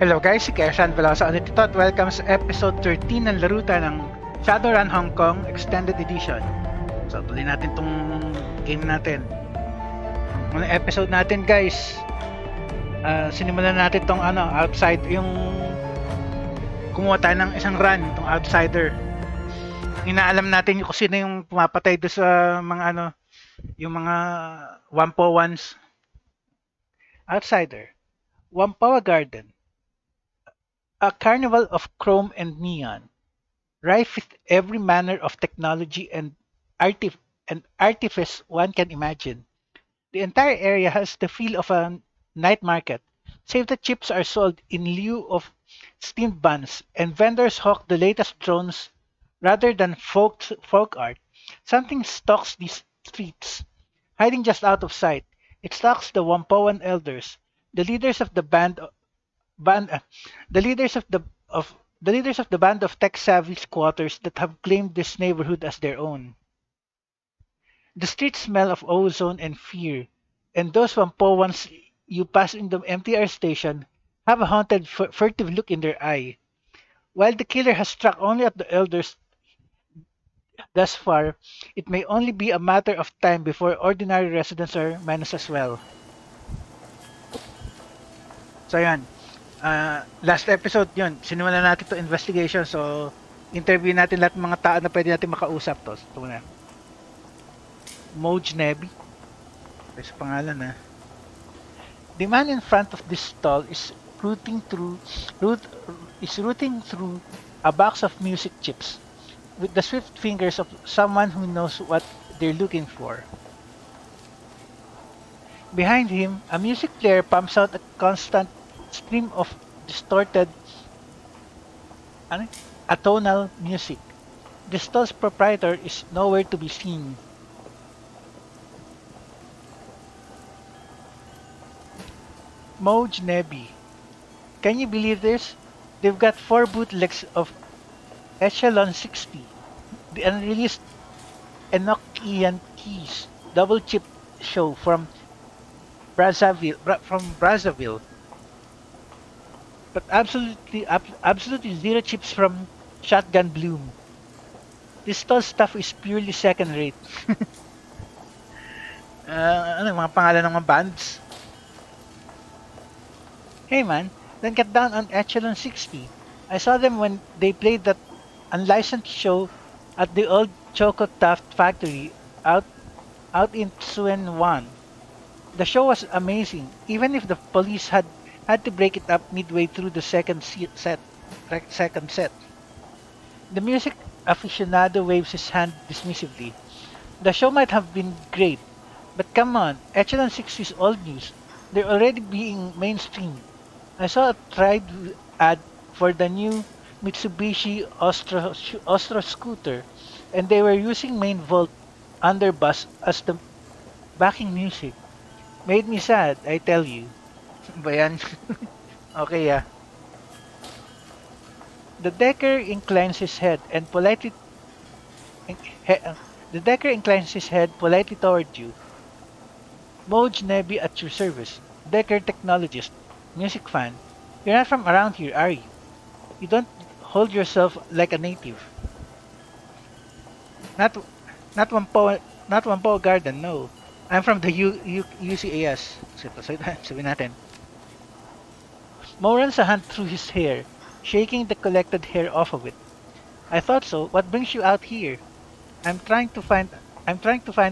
Hello guys, si Keshan Velosa ulit ito at welcome sa episode 13 ng laruta ng Shadowrun Hong Kong Extended Edition. So tuloy natin tong game natin. Unang episode natin guys, sinimulan natin tong outside, yung kumuha tayo ng isang run, tong outsider. Inaalam natin kung sino yung pumapatay doon sa mga yung mga Wampo-ones. Outsider, Wampawa Garden. A carnival of chrome and neon, rife with every manner of technology and artifice one can imagine. The entire area has the feel of a night market, save that chips are sold in lieu of steamed buns, and vendors hawk the latest drones rather than folk art. Something stalks these streets, hiding just out of sight. It stalks the Wampoan elders, the leaders of the band the leaders of the band of tech-savvy squatters that have claimed this neighborhood as their own. The streets smell of ozone and fear, and those Wampoans you pass in the MTR station have a haunted, furtive look in their eye. While the killer has struck only at the elders thus far, it may only be a matter of time before ordinary residents are menaced as well. So yan, last episode yun, sinimulan natin to investigation. So, interview natin lahat ng mga tao na pwede natin makausap to. Ito na. Moj Nebi. Ito sa pangalan na. The man in front of this stall is rooting through a box of music chips with the swift fingers of someone who knows what they're looking for. Behind him, a music player pumps out a constant stream of distorted atonal music. The stall's proprietor is nowhere to be seen. Moj Nebi. Can you believe this? They've got 4 bootlegs of Echelon 60, the unreleased Enochian Keys double chip show from Brazzaville. But absolutely zero chips from Shotgun Bloom. This stall stuff is purely second rate. Mga pangalan ng mga bands? Hey man, then get down on Echelon 60. I saw them when they played that unlicensed show at the old Choco Taft factory out in Tsuen 1. The show was amazing, even if the police had to break it up midway through the second set. The music aficionado waves his hand dismissively. The show might have been great, but come on, Echelon 60 is old news. They're already being mainstream. I saw a tried ad for the new Mitsubishi Ostro scooter, and they were using Main Vault Underbus as the backing music. Made me sad, I tell you. Ba yan? Okay, yeah. The decker inclines his head politely toward you. Moj Nebi at your service. Decker technologist, music fan. You're not from around here, are you? You don't hold yourself like a native. Not Wampoa Garden, no. I'm from the UCAS. Sabihin natin. Mo runs a hand through his hair, shaking the collected hair off of it. I thought so. What brings you out here? I'm trying to find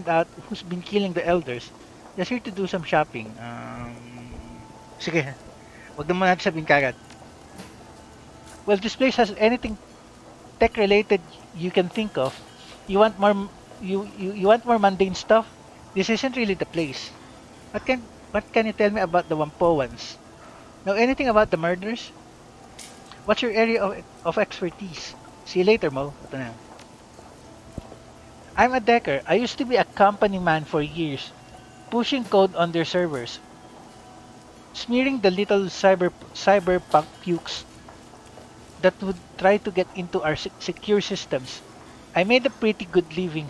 out who's been killing the elders. Just here to do some shopping. Sige. Wag naman natin sabihin kagad. Well, this place has anything tech related you can think of. You want more mundane stuff? This isn't really the place. What can you tell me about the Wampoans? Know anything about the murders? What's your area of expertise? See you later, Mo. Ito na. I'm a decker. I used to be a company man for years, pushing code on their servers, smearing the little cyberpunk pukes that would try to get into our secure systems. I made a pretty good living.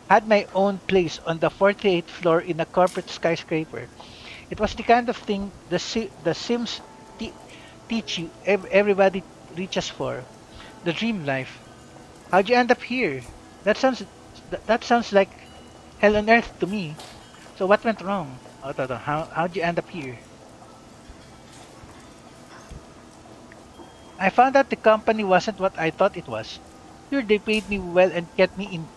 Had my own place on the 48th floor in a corporate skyscraper. It was the kind of thing the Sims teach you everybody reaches for, the dream life. How'd you end up here? That sounds that sounds like hell on earth to me. So what went wrong? How'd you end up here? I found out the company wasn't what I thought it was. Sure, they paid me well and kept me in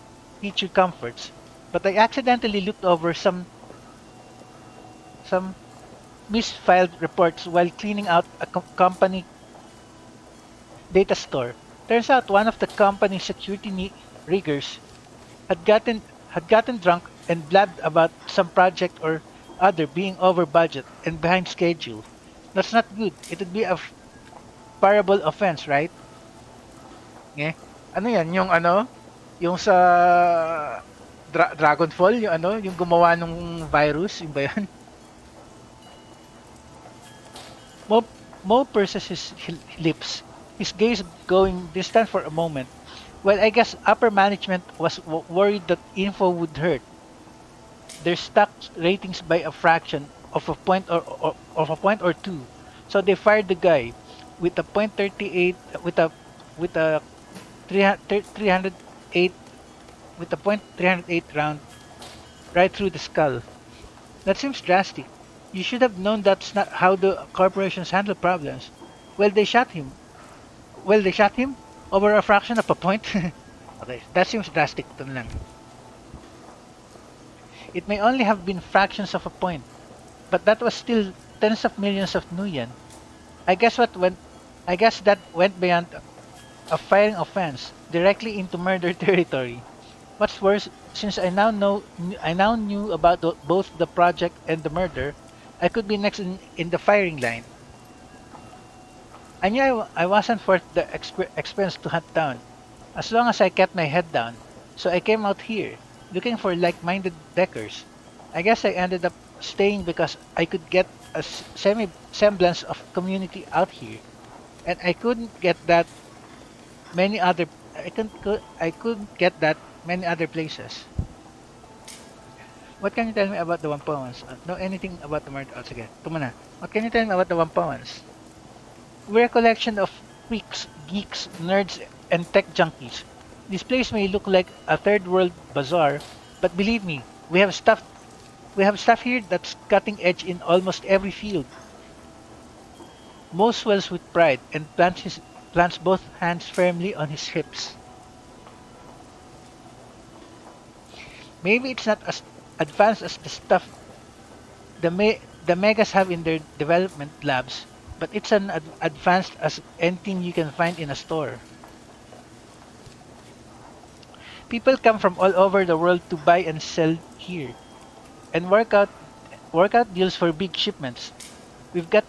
feature comforts, but I accidentally looked over some misfiled reports while cleaning out a company data store. Turns out one of the company's riggers had gotten drunk and blabbed about some project or other being over budget and behind schedule. That's not good. It would be a parable offense, right? Eh? Ano yan? Yung ano? Yung sa Dragonfall? Yung ano? Yung gumawa ng virus? Yung ba yan? Mo, Mo purses his lips, his gaze going distant for a moment. Well, I guess upper management was worried that info would hurt their stock ratings by a fraction of a point or of a point or two. So they fired the guy with a point 38 with a 308 with a point 308 round right through the skull. That seems drastic. You should have known that's not how the corporations handle problems. Well, they shot him. Well, they shot him over a fraction of a point. Okay, that seems drastic to lang. It may only have been fractions of a point, but that was still tens of millions of nuyen. I guess what went I guess that went beyond a firing offense directly into murder territory. What's worse, since I now knew about both the project and the murder, I could be next in the firing line. I knew I wasn't worth the expense to hunt down, as long as I kept my head down. So I came out here, looking for like-minded deckers. I guess I ended up staying because I could get a semi-semblance of community out here, and I couldn't get that many other places. What can you tell me about the Wampawans? Know anything about the murder? Oh, sige, ito muna. What can you tell me about the Wampawans? We're a collection of freaks, geeks, nerds, and tech junkies. This place may look like a third world bazaar, but believe me, we have stuff here that's cutting edge in almost every field. Mo swells with pride and plants both hands firmly on his hips. Maybe it's not as advanced as the stuff the megas have in their development labs, but it's an advanced as anything you can find in a store. People come from all over the world to buy and sell here, and work out deals for big shipments. We've got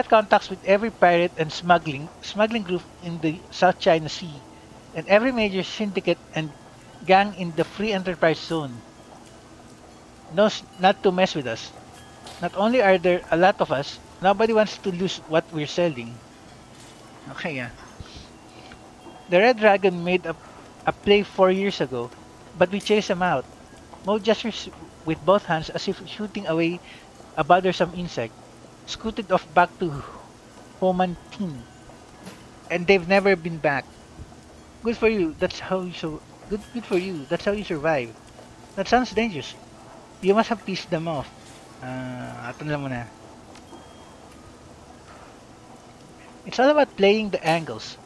contacts with every pirate and smuggling group in the South China Sea, and every major syndicate and gang in the free enterprise zone knows not to mess with us. Not only are there a lot of us, nobody wants to lose what we're selling. Okay, yeah. The Red Dragon made a play 4 years ago, but we chased him out. Mo gestures with both hands as if shooting away a bothersome insect, scooted off back to Homantin, and they've never been back. Good for you. Good for you. That's how you survive. That sounds dangerous. You must have pissed them off. Ato na lang muna. It's all about playing the angles.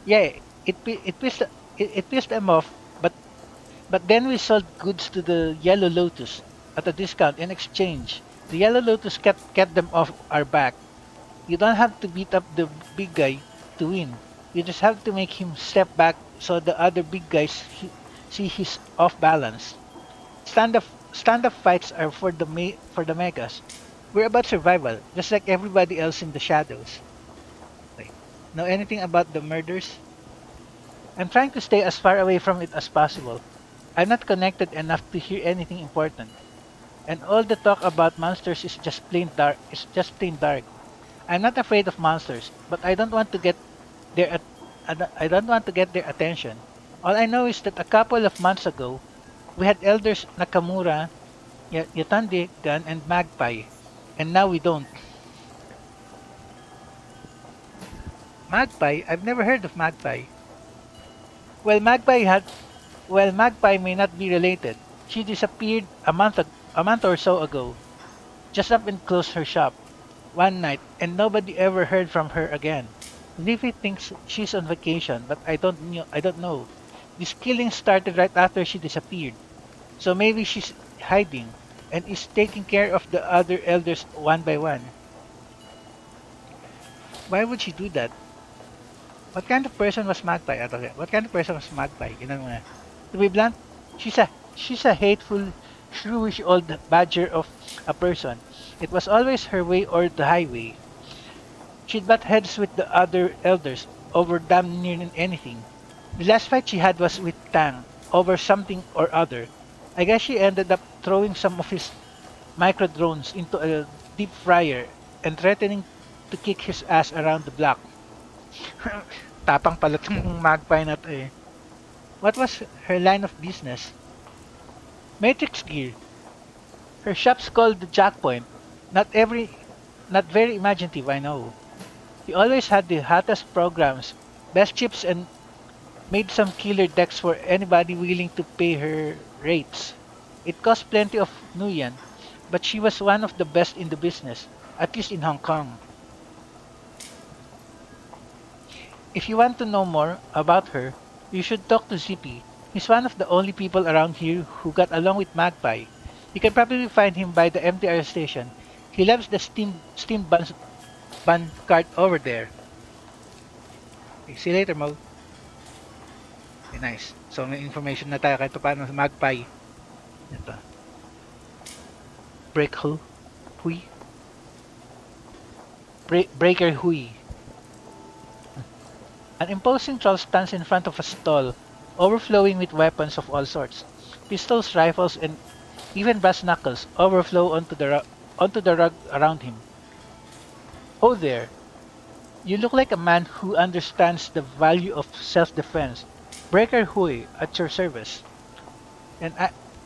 Yeah, it pissed them off, but then we sold goods to the Yellow Lotus at a discount in exchange. The Yellow Lotus kept them off our back. You don't have to beat up the big guy to win. You just have to make him step back so the other big guys see he's off balance. Stand up fights are for the megas. We're about survival, just like everybody else in the shadows. Okay. Know anything about the murders? I'm trying to stay as far away from it as possible. I'm not connected enough to hear anything important. And all the talk about monsters is just plain dark. It's just plain dark. I'm not afraid of monsters, but I don't want to get I don't want to get their attention. All I know is that a couple of months ago, we had elders Nakamura, Yatande Gun, and Magpie, and now we don't. Magpie? I've never heard of Magpie. Well, Magpie may not be related. She disappeared a month or so ago. Just up and closed her shop one night, and nobody ever heard from her again. Livy thinks she's on vacation, but I don't know. This killing started right after she disappeared, so maybe she's hiding and is taking care of the other elders one by one. Why would she do that? What kind of person was Magpie? What kind of person was Magpie? You know, to be blunt, she's a hateful, shrewish old badger of a person. It was always her way or the highway. She'd butt heads with the other elders over damn near anything. The last fight she had was with Tang over something or other. I guess she ended up throwing some of his micro drones into a deep fryer and threatening to kick his ass around the block. Tapang pala tong magpie na to eh. What was her line of business? Matrix gear. Her shop's called the Jackpoint. Not every, not very imaginative, I know. She always had the hottest programs, best chips, and made some killer decks for anybody willing to pay her rates. It cost plenty of Nuyen, but she was one of the best in the business, at least in Hong Kong. If you want to know more about her, you should talk to Zippy. He's one of the only people around here who got along with Magpie. You can probably find him by the MTR station. He loves the steam bun cart over there. Okay, see you later, Mo. Okay, nice. So may information na tayo kahit paano sa Magpie. Ito. Break Hui. Breaker Hui. An imposing troll stands in front of a stall, overflowing with weapons of all sorts. Pistols, rifles, and even brass knuckles overflow onto the rug around him. Oh there, you look like a man who understands the value of self-defense. Breaker Hui, at your service. And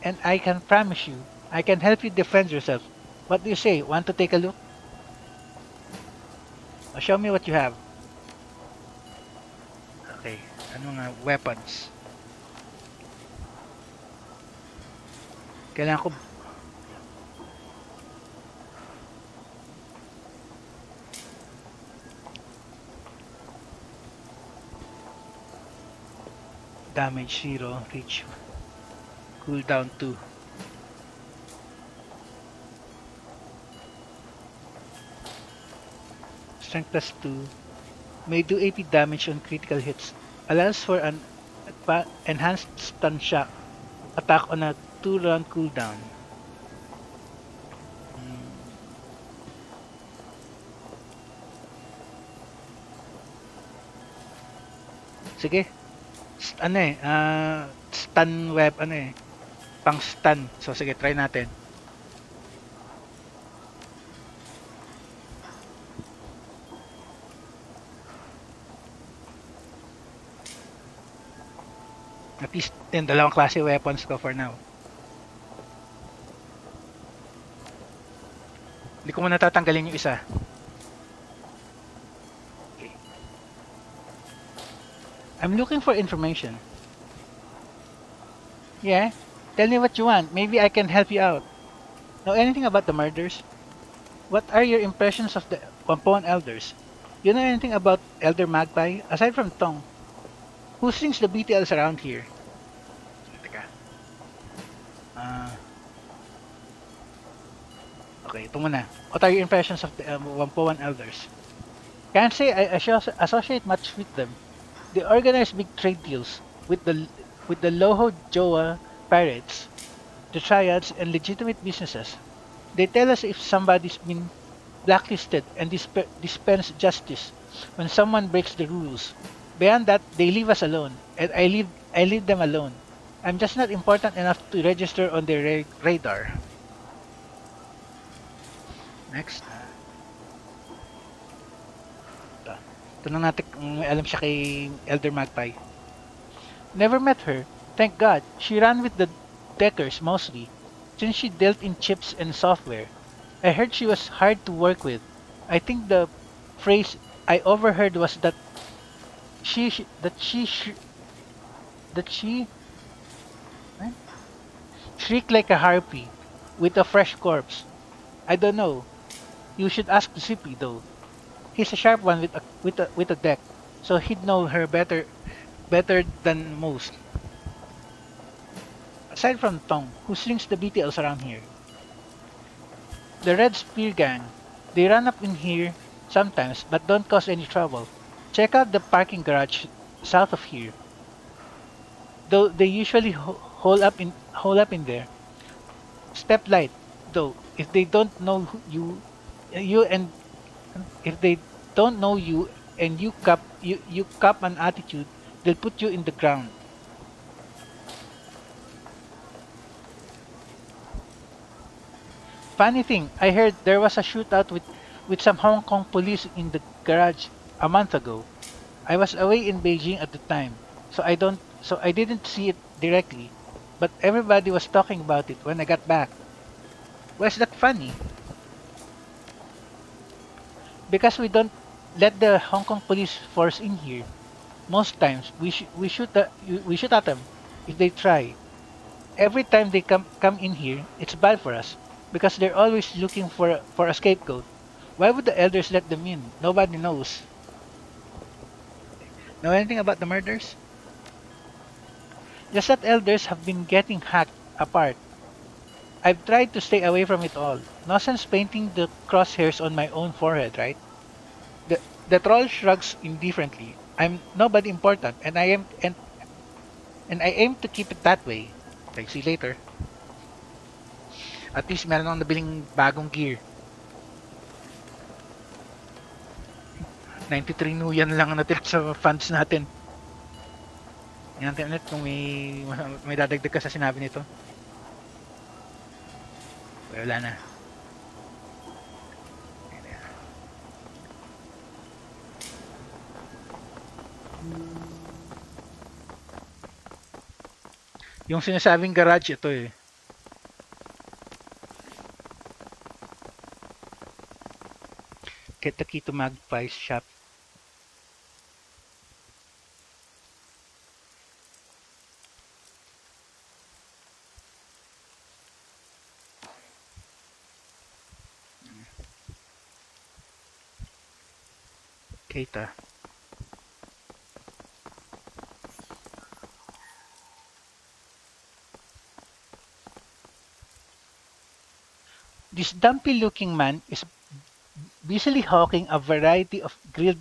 I can promise you, I can help you defend yourself. What do you say? Want to take a look? Show me what you have. Okay, ano nga weapons? Kailangan ko damage 0, reach cooldown 2. Strength plus 2. May do AP damage on critical hits. Allows for an enhanced stun shock attack on a 2-round cooldown. Sige. Stun web, pang stun. So sige, try natin. At least yung dalawang klase weapons ko for now. Hindi ko muna tatanggalin yung isa. Okay. I'm looking for information. Yeah? Tell me what you want. Maybe I can help you out. Know anything about the murders? What are your impressions of the Wampoan elders? You know anything about Elder Magpie? Aside from Tong, who sings the BTLs around here? Teka. Okay, ito muna. What are your impressions of the Wampoan elders? Can't say I associate much with them. They organize big trade deals with the Loho Joa pirates, the triads, and legitimate businesses. They tell us if somebody's been blacklisted and dispense justice when someone breaks the rules. Beyond that, they leave us alone, and I leave them alone. I'm just not important enough to register on their radar. Next. Tanong natin kung may alam siya kay Elder Magpie. Never met her. Thank God. She ran with the Deckers mostly, since she dealt in chips and software. I heard she was hard to work with. I think the phrase I overheard was that that that she eh, shriek like a harpy with a fresh corpse. I don't know. You should ask Zippy though. He's a sharp one with a deck, so he'd know her better than most. Aside from Tong, who slings the BTLs around here, the Red Spear Gang. They run up in here sometimes, but don't cause any trouble. Check out the parking garage south of here. Though they usually hole up in there. Step light, though. If they don't know you and if they don't know you and you cop an attitude, they'll put you in the ground. Funny thing, I heard there was a shootout with some Hong Kong police in the garage a month ago. I was away in Beijing at the time, so I didn't see it directly, but everybody was talking about it when I got back. Why is that funny? Because we don't let the Hong Kong police force in here. Most times we shoot at them if they try. Every time they come in here, it's bad for us because they're always looking for a scapegoat. Why would the elders let them in? Nobody knows. Know anything about the murders? Just that elders have been getting hacked apart. I've tried to stay away from it all. No sense painting the crosshairs on my own forehead, right? The troll shrugs indifferently. I'm nobody important, and I aim to keep it that way. Okay, see you later. At least meron akong nabiling bagong gear. 93 nuyan lang ang natira sa funds natin. Yan natin ulit kung may dadagdag ka sa sinabi nito. Wala na. Yung sinasabing garage, ito eh. Get the key to Magpie's shop. Keita. This dumpy-looking man is busily hawking a variety of grilled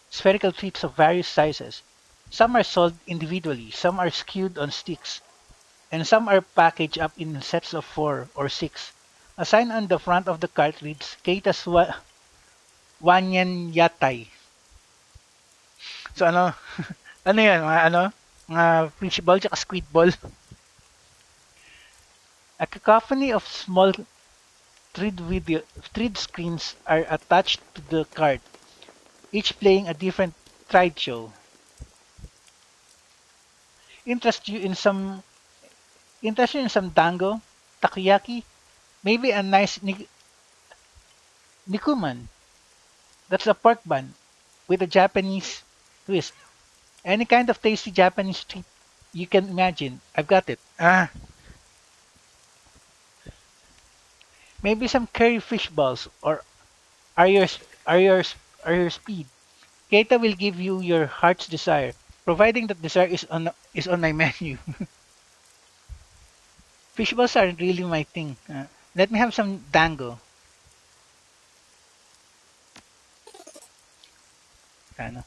spherical treats of various sizes. Some are sold individually, some are skewed on sticks, and some are packaged up in sets of 4 or 6. A sign on the front of the cart reads Keita's Wanyan Yatay. So ano, ano yan, mga ano, mga fish ball tsaka squid ball. A cacophony of small 3D screens are attached to the cart, each playing a different trade show. Interest you in some Interested in some dango, takoyaki, maybe a nice nikuman. That's a pork bun with a Japanese twist. Any kind of tasty Japanese treat you can imagine. I've got it. Maybe some curry fish balls or are yours are yours are your speed. Keita will give you your heart's desire, providing that desire is on my menu. Fish balls aren't really my thing. Let me have some dango. Ano?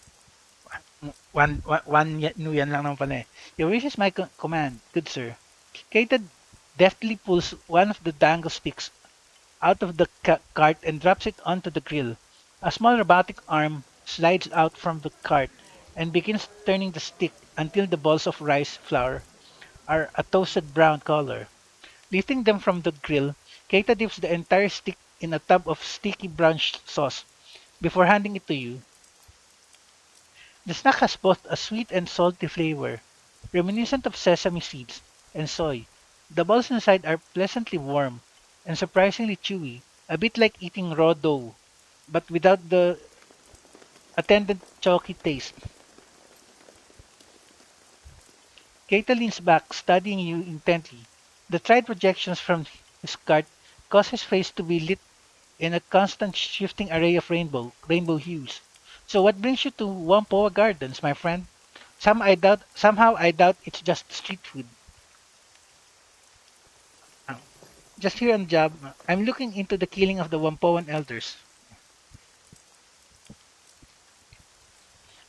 Nuyan lang naman pala eh. Your wish is my command, good sir. Keita deftly pulls one of the dango sticks out of the cart and drops it onto the grill. A small robotic arm slides out from the cart and begins turning the stick until the balls of rice flour are a toasted brown color. Lifting them from the grill, Keita dips the entire stick in a tub of sticky brown sauce before handing it to you. The snack has both a sweet and salty flavor, reminiscent of sesame seeds and soy. The balls inside are pleasantly warm and surprisingly chewy, a bit like eating raw dough, but without the attendant chalky taste. Keita leans back, studying you intently. The tried projections from his cart cause his face to be lit in a constant shifting array of rainbow hues. So what brings you to Whampoa Gardens, my friend? Somehow I doubt it's just street food. Uh, Just here on the job, I'm looking into the killing of the Whampoan elders.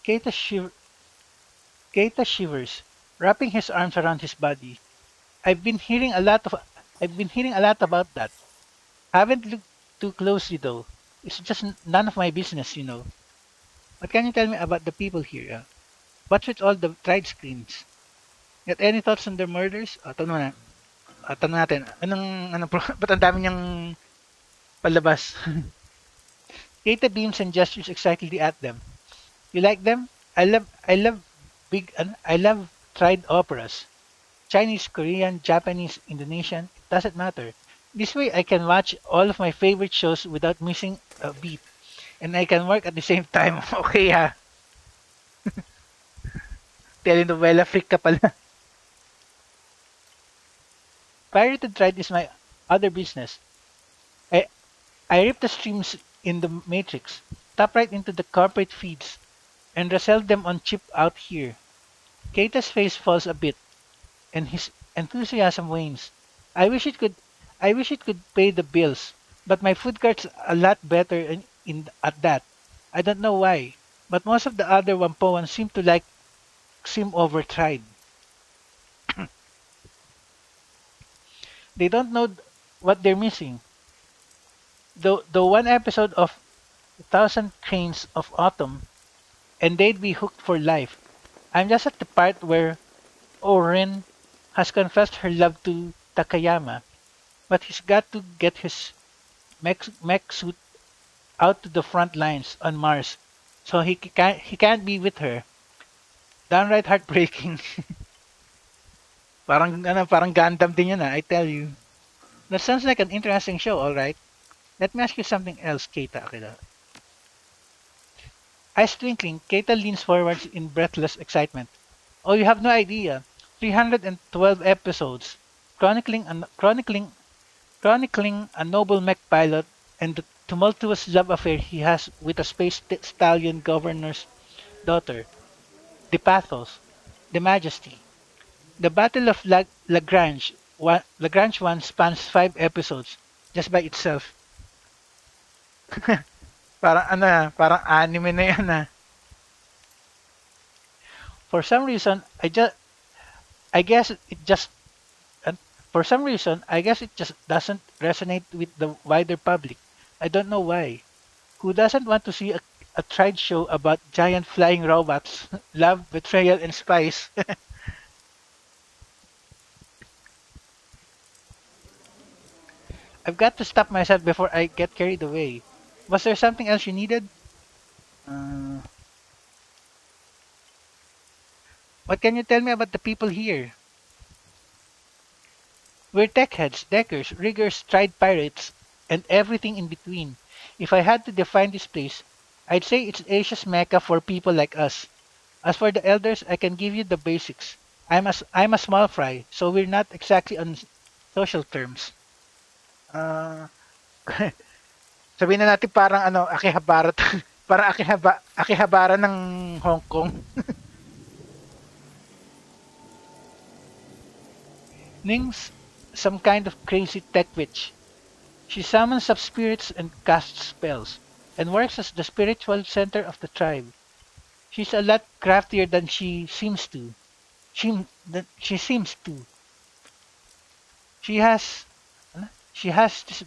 Keita, shiv- Keita shivers, wrapping his arms around his body. I've been hearing a lot of I've been hearing a lot about that. Haven't looked too closely though. It's just none of my business, you know. What can you tell me about the people here? What's with all the tried screens? Got any thoughts on their murders? Tanong natin. Ba't ang dami niyang palabas? Keita beams and gestures excitedly at them. You like them? I love tried operas. Chinese, Korean, Japanese, Indonesian, it doesn't matter. This way I can watch all of my favorite shows without missing a beat. And I can work at the same time. Okay ha. Telenovela freak ka pala. Pirated Tried is my other business. I, I rip the streams in the Matrix, tap right into the corporate feeds, and resell them on chip out here. Keita's face falls a bit, and his enthusiasm wanes. I wish it could I wish it could pay the bills, but my food cart's a lot better in at that. I don't know why, but most of the other Wampoans seem overtried. They don't know what they're missing. The one episode of A Thousand Cranes of Autumn, and they'd be hooked for life. I'm just at the part where Oren has confessed her love to Takayama, but he's got to get his mech suit out to the front lines on Mars, so he can't be with her. Downright heartbreaking. Parang Gundam din yun, I tell you. That sounds like an interesting show, all right. Let me ask you something else, Keita Akira. Eyes twinkling, Keita leans forwards in breathless excitement. Oh, you have no idea. 312 episodes, chronicling a noble mech pilot and the tumultuous love affair he has with a stallion governor's daughter, the pathos, the majesty. The Battle of Lagrange one spans 5 episodes just by itself. Parang anime na yan For some reason, I guess it just uh, for some reason, I guess it just doesn't resonate with the wider public. I don't know why. Who doesn't want to see a tried show about giant flying robots, love, betrayal, and spice? I've got to stop myself before I get carried away. Was there something else you needed? Uh, what can you tell me about the people here? We're tech heads, deckers, riggers, tried pirates, and everything in between. If I had to define this place, I'd say it's Asia's mecca for people like us. As for the elders, I can give you the basics. I'm a small fry, so we're not exactly on social terms. Uh, Sabihin na natin parang Akihabara, parang Akihabara ng Hong Kong. Ning's some kind of crazy tech witch. She summons up spirits and casts spells, and works as the spiritual center of the tribe. She's a lot craftier than she seems to. She seems to. She has she has this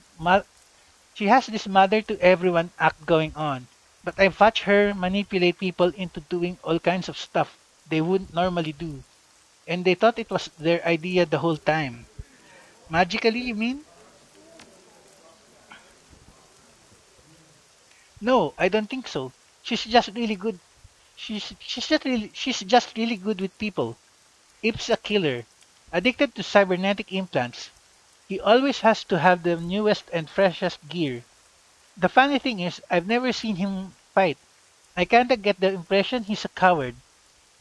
she has this mother to everyone act going on. But I've watched her manipulate people into doing all kinds of stuff they wouldn't normally do. And they thought it was their idea the whole time. Magically, you mean? No, I don't think so. She's just really good. She's just really good with people. Ip's a killer, addicted to cybernetic implants. He always has to have the newest and freshest gear. The funny thing is, I've never seen him fight. I kinda get the impression he's a coward.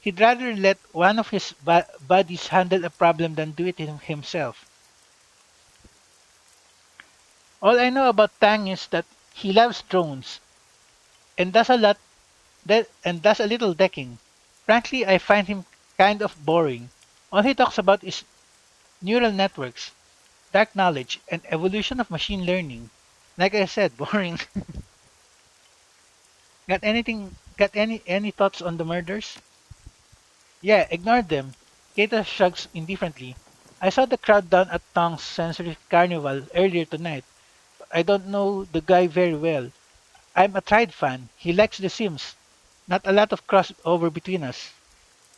He'd rather let one of his buddies handle a problem than do it himself. All I know about Tang is that he loves drones and does a little decking. Frankly, I find him kind of boring. All he talks about is neural networks, dark knowledge, and evolution of machine learning. Like I said, boring. Got any thoughts on the murders? Yeah, ignore them. Keita shrugs indifferently. I saw the crowd down at Tong's Sensory Carnival earlier tonight. I don't know the guy very well. I'm a Tried fan. He likes The Sims. Not a lot of crossover between us.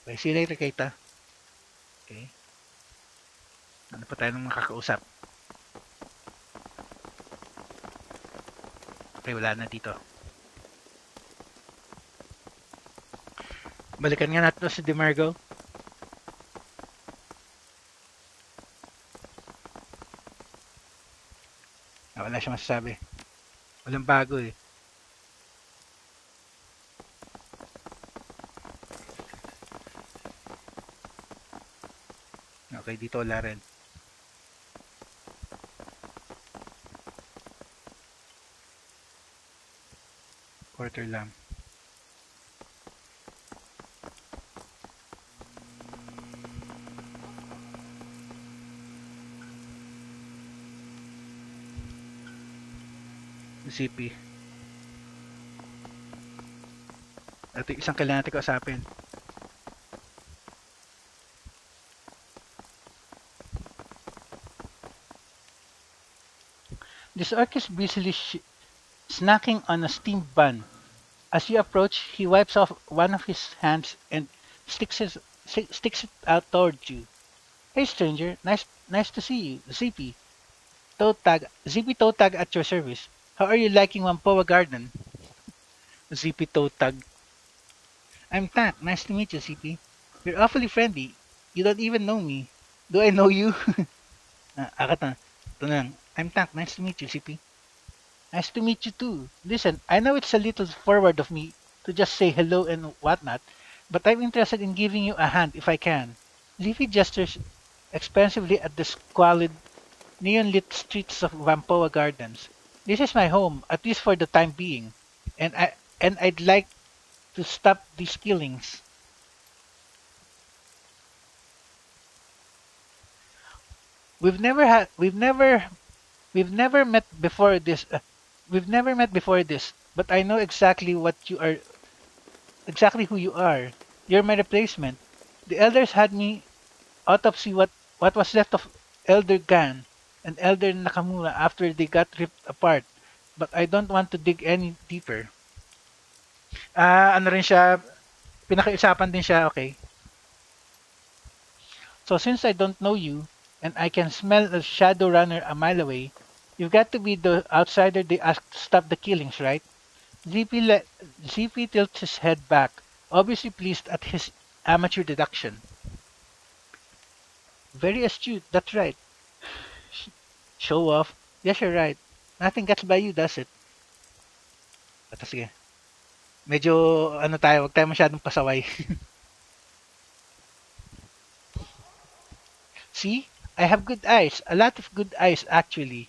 Okay, see you later, Keita. Okay. Ano pa tayo ng makakausap? Okay, wala na dito. Balikan nga natin si DeMargo. Wala siya masasabi. Walang bago eh. Okay, dito wala rin. Quarter lang. CP. Ito isang kailangan natin kausapin. This orc is busily snacking on a steamed bun. As you approach, he wipes off one of his hands and sticks it out toward you. Hey stranger, nice to see you. ZP. ZP toe tag at your service. How are you liking Wampoa Garden? ZP toe tag. I'm Tank. Nice to meet you, CP. You're awfully friendly. You don't even know me. Do I know you? Akat na. Ito na lang. I'm Tank. Nice to meet you, CP. Nice to meet you too. Listen, I know it's a little forward of me to just say hello and whatnot, but I'm interested in giving you a hand if I can. Leafy gestures expensively at the squalid, neon-lit streets of Wampoa Gardens. This is my home, at least for the time being, and I'd like to stop these killings. We've never had we've never met before this. We've never met before this, but I know exactly who you are. You're my replacement. The elders had me autopsy what was left of Elder Gan and Elder Nakamura after they got ripped apart. But I don't want to dig any deeper. Ano rin siya, pinakaisapan din siya, okay. So since I don't know you, and I can smell a Shadowrunner a mile away, you've got to be the outsider they asked to stop the killings, right? ZP tilts his head back, obviously pleased at his amateur deduction. Very astute, that's right. Show off. Yes, you're right. Nothing gets by you, does it? Basta sige. Medyo, ano tayo, wag tayo masyadong pasaway. See? I have good eyes. A lot of good eyes, actually.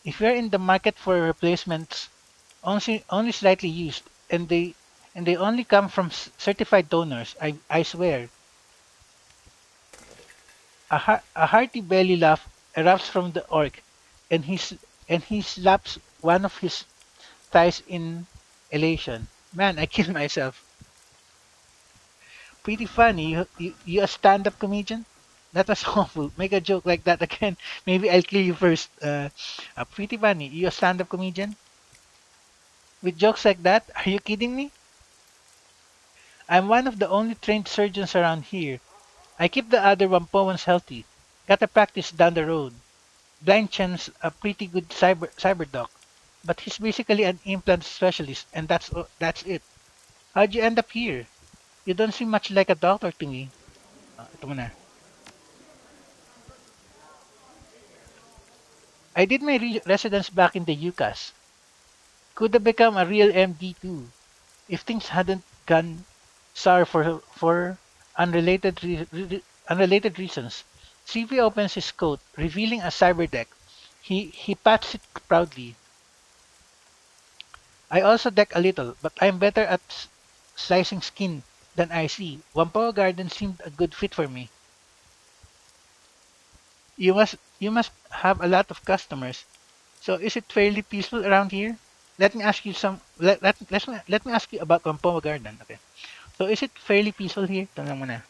If you're in the market for replacements, only slightly used, and they only come from certified donors, I swear. A hearty belly laugh erupts from the orc, and he slaps one of his thighs in elation. Man, I killed myself. Pretty funny. You a stand-up comedian? That was awful. Make a joke like that again. Maybe I'll kill you first. Pretty funny. You a stand-up comedian? With jokes like that? Are you kidding me? I'm one of the only trained surgeons around here. I keep the other Wampoans healthy. Gotta practice down the road. Blind Chen's a pretty good cyber doc, but he's basically an implant specialist, and that's it. How'd you end up here? You don't seem much like a doctor to me. Ito muna. I did my residence back in the UCAS. Could have become a real MD too, if things hadn't gone sour for unrelated reasons. CV opens his coat, revealing a cyber deck. He pats it proudly. I also deck a little, but I'm better at slicing skin than I see. Wampoa Garden seemed a good fit for me. You must have a lot of customers. So is it fairly peaceful around here? Let me ask you some let me ask you about Wampoa Garden. Okay. So is it fairly peaceful here? Tanong mo na.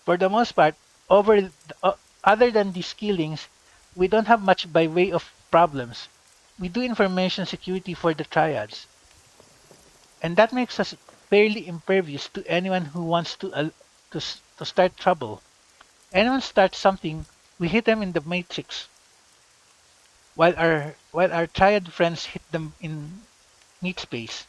For the most part, other than these killings, we don't have much by way of problems. We do information security for the triads, and that makes us fairly impervious to anyone who wants to start trouble. Anyone starts something, we hit them in the matrix, while our triad friends hit them in meat space.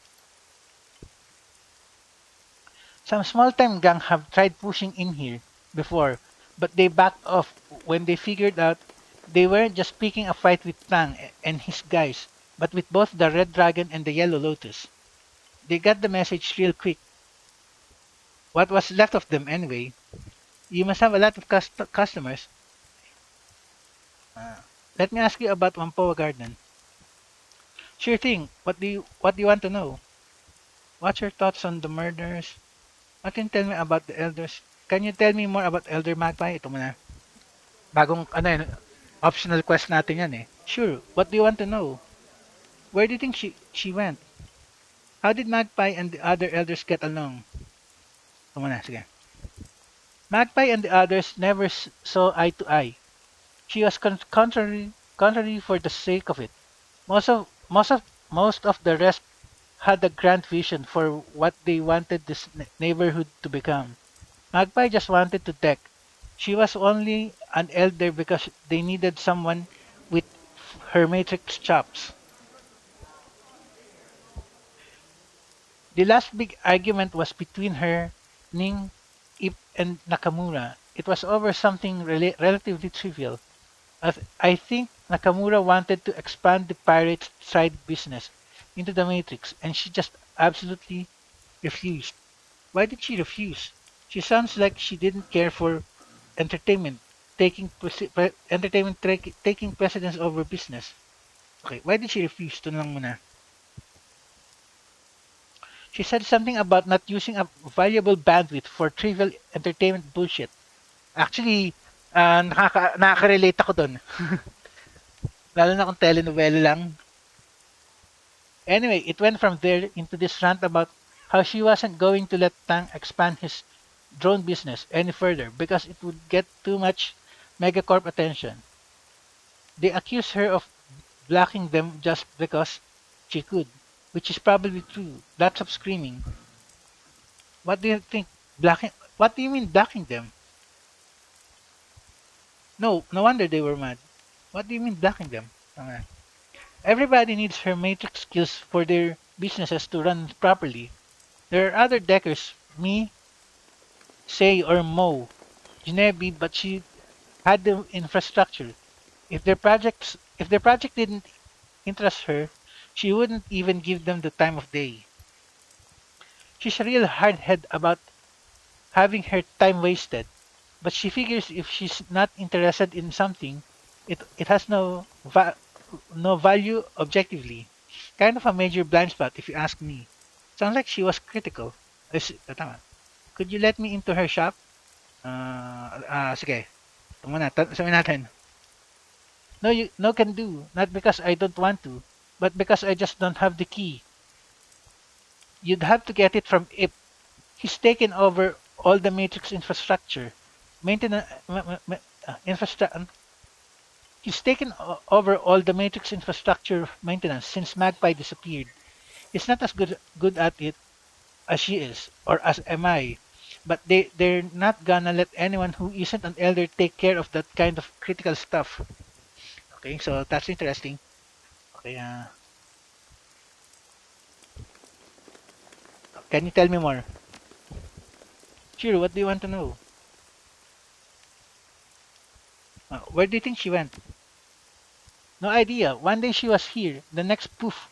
Some small-time gang have tried pushing in here before, but they backed off when they figured out they weren't just picking a fight with Tang and his guys, but with both the Red Dragon and the Yellow Lotus. They got the message real quick. What was left of them anyway? You must have a lot of customers. Uh, Let me ask you about Wampoa Garden. Sure thing. What do you want to know? What's your thoughts on the murders? What can you tell me about the elders? Can you tell me more about Elder Magpie? Ito muna. Bagong, ano yun, optional quest natin yan eh. Sure, what do you want to know? Where do you think she went? How did Magpie and the other elders get along? Ito muna, sige. Magpie and the others never saw eye to eye. She was contrary for the sake of it. Most of the rest had a grand vision for what they wanted this neighborhood to become. Magpie just wanted to deck. She was only an elder because they needed someone with her matrix chops. The last big argument was between her, Ning, Ip, and Nakamura. It was over something relatively trivial. I think Nakamura wanted to expand the pirates' side business into the Matrix, and she just absolutely refused. Why did she refuse? She sounds like she didn't care for entertainment taking precedence over business. Okay, why did she refuse? Ito na lang muna. She said something about not using a valuable bandwidth for trivial entertainment bullshit. Actually, nakaka-relate ako dun. Lalo na kung telenovela lang. Anyway, it went from there into this rant about how she wasn't going to let Tang expand his drone business any further because it would get too much megacorp attention. They accused her of blocking them just because she could, which is probably true. Lots of screaming. What do you think? Blocking? What do you mean blocking them? No wonder they were mad. What do you mean blocking them? Everybody needs her matrix skills for their businesses to run properly. There are other deckers, me, Say, or Mo, Genevieve, but she had the infrastructure. If their project didn't interest her, she wouldn't even give them the time of day. She's a real hardhead about having her time wasted, but she figures if she's not interested in something, it has no value objectively. Kind of a major blind spot if you ask me. Sounds like she was critical. Tama. Could you let me into her shop? Sige. Ito muna. Sabihin natin. No can do. Not because I don't want to, but because I just don't have the key. You'd have to get it from Ip. He's taken over all the Matrix infrastructure. Maintenance, infrastructure. He's taken over all the Matrix infrastructure maintenance since Magpie disappeared. He's not as good at it as she is, or as am I. But they're not gonna let anyone who isn't an elder take care of that kind of critical stuff. Okay, so that's interesting. Okay, can you tell me more? Sure, what do you want to know? Where do you think she went? No idea. One day she was here, the next poof.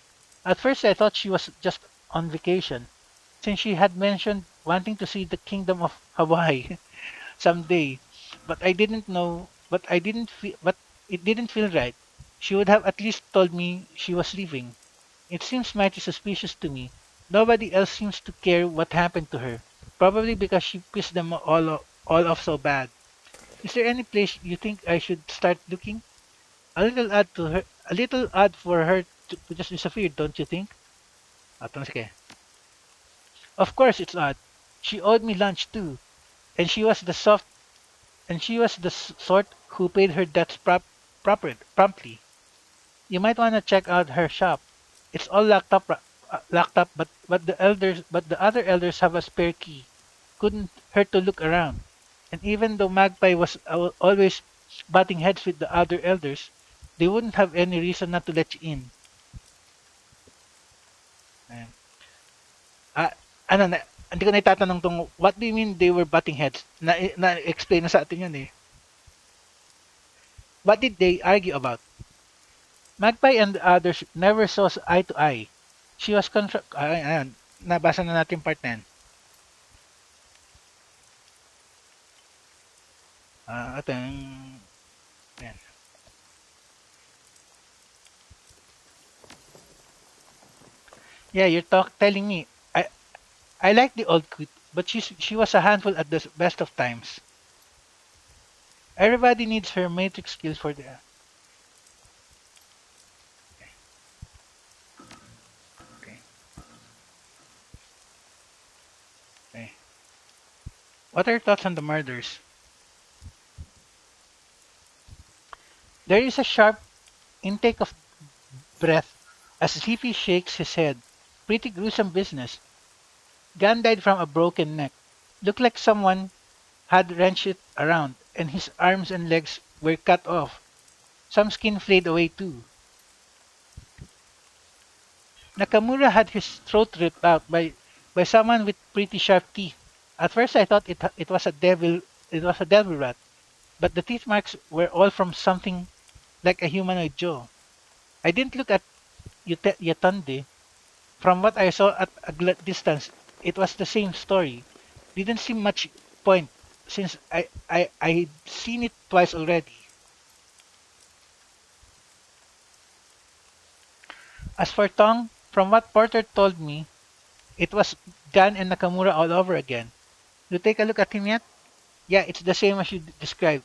At first I thought she was just on vacation. since she had mentioned wanting to see the Kingdom of Hawaii someday. But it didn't feel right. She would have at least told me she was leaving. It seems mighty suspicious to me. Nobody else seems to care what happened to her. Probably because she pissed them all off so bad. Is there any place you think I should start looking? A little odd for her to just disappear, don't you think? Sige. Of course it's odd. She owed me lunch too, and she was the sort who paid her debts promptly. You might want to check out her shop. It's all locked up, but the other elders have a spare key. Couldn't hurt to look around. And even though Magpie was always butting heads with the other elders, they wouldn't have any reason not to let you in. Ayan. Ah, ano na, hindi ko na itatanong tong, what do you mean they were butting heads? Na-explain na sa atin yun eh. What did they argue about? Magpie and the others never saw eye to eye. She was ayan, nabasa na natin part 10. Ito yung, ayan. Yeah, telling me. I like the old queen, but she was a handful at the best of times. Everybody needs her matrix skills for the. Okay, okay. What are your thoughts on the murders? There is a sharp intake of breath as Zippy shakes his head. Pretty gruesome business. Gun died from a broken neck. Looked like someone had wrenched it around, and his arms and legs were cut off. Some skin flayed away too. Nakamura had his throat ripped out by someone with pretty sharp teeth. At first I thought it was a devil rat, but the teeth marks were all from something like a humanoid jaw. I didn't look at Yatunde. From what I saw at a distance, it was the same story. Didn't seem much point since I'd seen it twice already. As for Tong, from what Porter told me, it was Gan and Nakamura all over again. You take a look at him yet? Yeah, it's the same as you described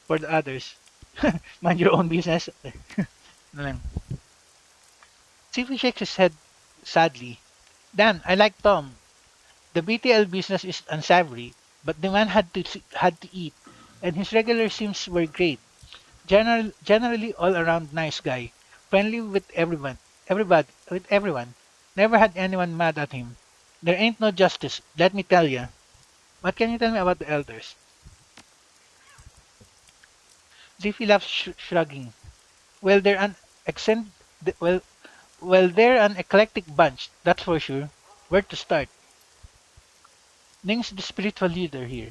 for the others. Mind your own business. Ano lang. Sifu shakes his head sadly. Dan, I like Tom. The BTL business is unsavory, but the man had to eat, and his regular sims were great. Generally all around nice guy, friendly with everyone. Never had anyone mad at him. There ain't no justice, let me tell ya. What can you tell me about the elders? Ziffy laughs shrugging. Well, they're an accent. Well, they're an eclectic bunch, that's for sure. Where to start? Ning's the spiritual leader here.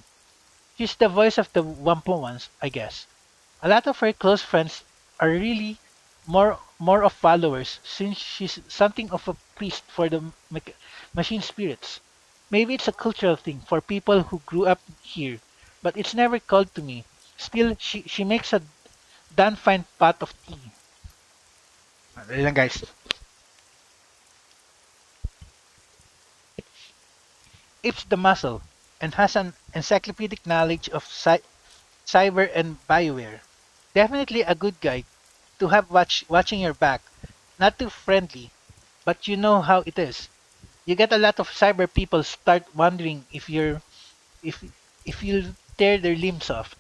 She's the voice of the Wampo ones, I guess. A lot of her close friends are really more of followers since she's something of a priest for the machine spirits. Maybe it's a cultural thing for people who grew up here, but it's never called to me. Still, she makes a damn fine pot of tea. Dali lang guys. It's the muscle and has an encyclopedic knowledge of cyber and bioware. Definitely a good guy to have watching your back. Not too friendly, but you know how it is. You get a lot of cyber people start wondering if if you'll tear their limbs off.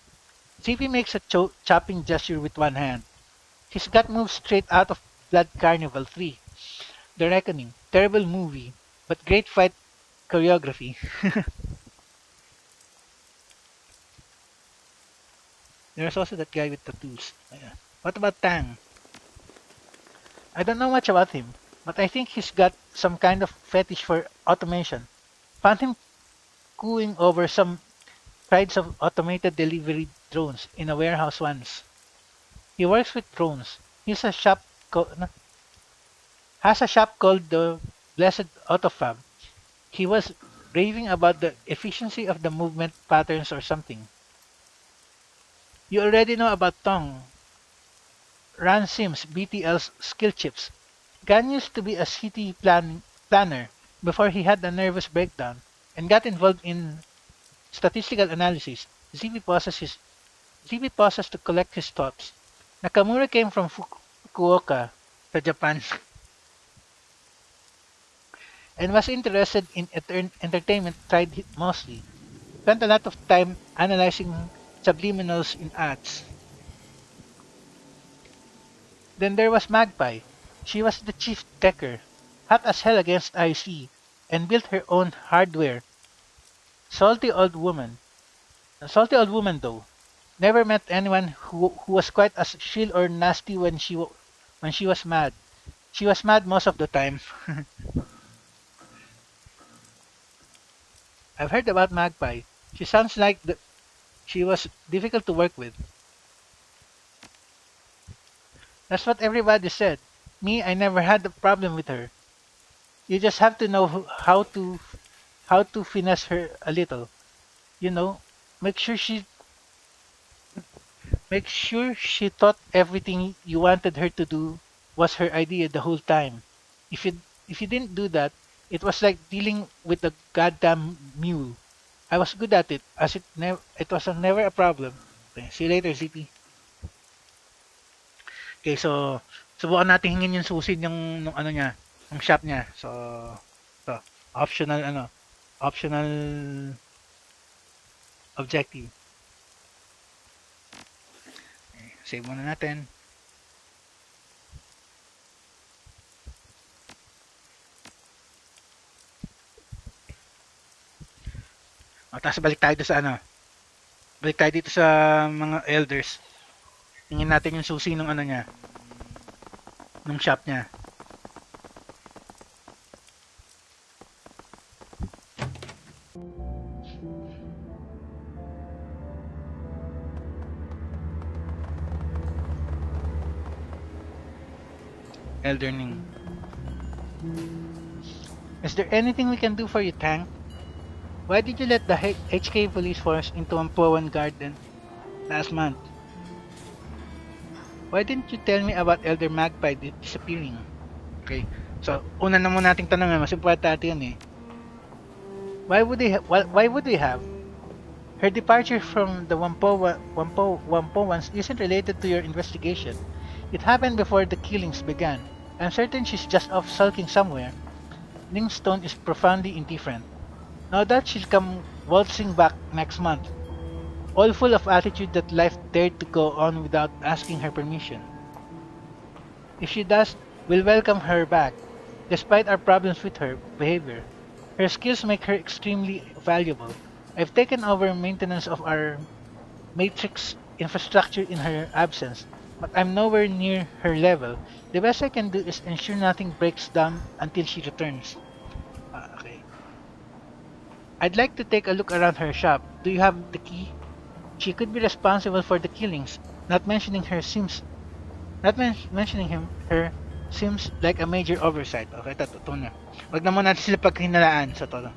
CP makes a chopping gesture with one hand. He's got moves straight out of Blood Carnival 3. The Reckoning. Terrible movie, but great fight choreography. There's also that guy with tattoos. Ayan. What about Tang? I don't know much about him, but I think he's got some kind of fetish for automation. Found him cooing over some prides of automated delivery drones in a warehouse once. He works with drones. He's a has a shop called the Blessed Autofab. He was raving about the efficiency of the movement patterns or something. You already know about Tong, Ran Sims, BTL's skill chips. Gan used to be a planner before he had a nervous breakdown and got involved in statistical analysis. ZP pauses to collect his thoughts. Nakamura came from Fukuoka, to Japan, and was interested in entertainment tried mostly. Spent a lot of time analyzing subliminals in ads. Then there was Magpie. She was the chief decker, hot as hell against IC, and built her own hardware. Salty old woman. A salty old woman though. Never met anyone who was quite as shrill or nasty when she was mad. She was mad most of the time. I've heard about Magpie. She sounds like she was difficult to work with. That's what everybody said. Me, I never had a problem with her. You just have to know how to finesse her a little. You know, make sure she make sure she thought everything you wanted her to do was her idea the whole time. If you didn't do that, it was like dealing with a goddamn mule. I was good at it, as it was never a problem. Okay, see you later, CP. Okay, so subukan natin hingin yung susi ng ano niya, ng shop niya. So, to optional optional objective. Okay, save muna natin. O, tapos balik tayo sa balik tayo dito sa mga elders. Tingin natin yung susi ng ano niya, ng shop niya. Elderning. Is there anything we can do for you, Tank? Why did you let the HK police force into Ampuan Garden last month? Why didn't you tell me about Elder Magpie disappearing? Okay. So, una na muna nating tanong, mas importante yan eh. Why would they have? Her departure from the Wampoans isn't related to your investigation. It happened before the killings began. I'm certain she's just off sulking somewhere. Lingstone is profoundly indifferent. No doubt she'll come waltzing back next month, all full of attitude that life dared to go on without asking her permission. If she does, we'll welcome her back, despite our problems with her behavior. Her skills make her extremely valuable. I've taken over maintenance of our matrix infrastructure in her absence, but I'm nowhere near her level. The best I can do is ensure nothing breaks down until she returns. Okay. I'd like to take a look around her shop. Do you have the key? She could be responsible for the killings. Her seems like a major oversight. Okay, ito na. Wag na muna natin sila paghinalaan sa todo.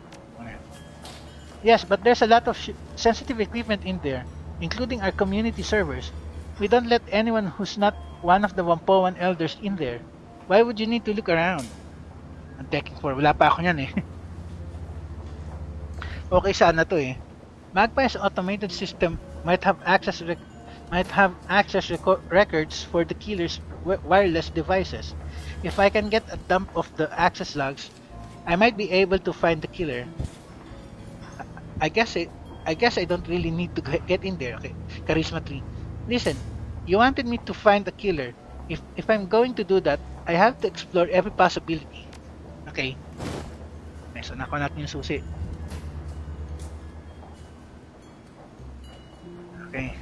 Yes, but there's a lot of sensitive equipment in there, including our community servers. We don't let anyone who's not one of the Wampoan elders in there. Why would you need to look around? Ang checking for, wala pa ako niyan eh. Okay sana to eh. Magpie's automated system might have records for the killer's wireless devices. If I can get a dump of the access logs, I might be able to find the killer. I guess I don't really need to get in there. Okay, Charisma 3. Listen, you wanted me to find the killer. If I'm going to do that, I have to explore every possibility. Okay. So nakuha natin yung susi. Okay.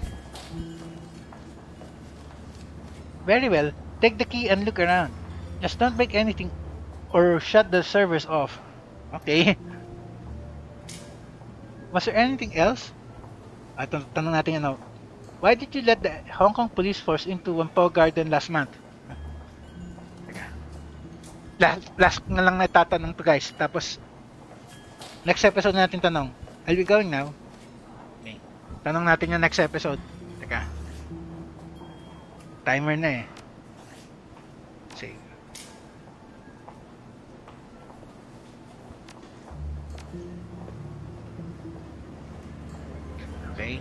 Very well. Take the key and look around. Just don't break anything or shut the servers off. Okay. Was there anything else? Tanong natin ano. Why did you let the Hong Kong police force into Wampoa Garden last month? Last na lang natatanong to guys. Tapos Next episode natin tanong. Are we going now? Okay. Tanong natin yung next episode. Teka. Timer na eh. Sige. Okay.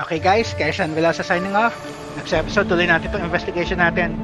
Okay guys, kaya Sean Velosa signing off. Next episode, tuloy natin itong investigation natin.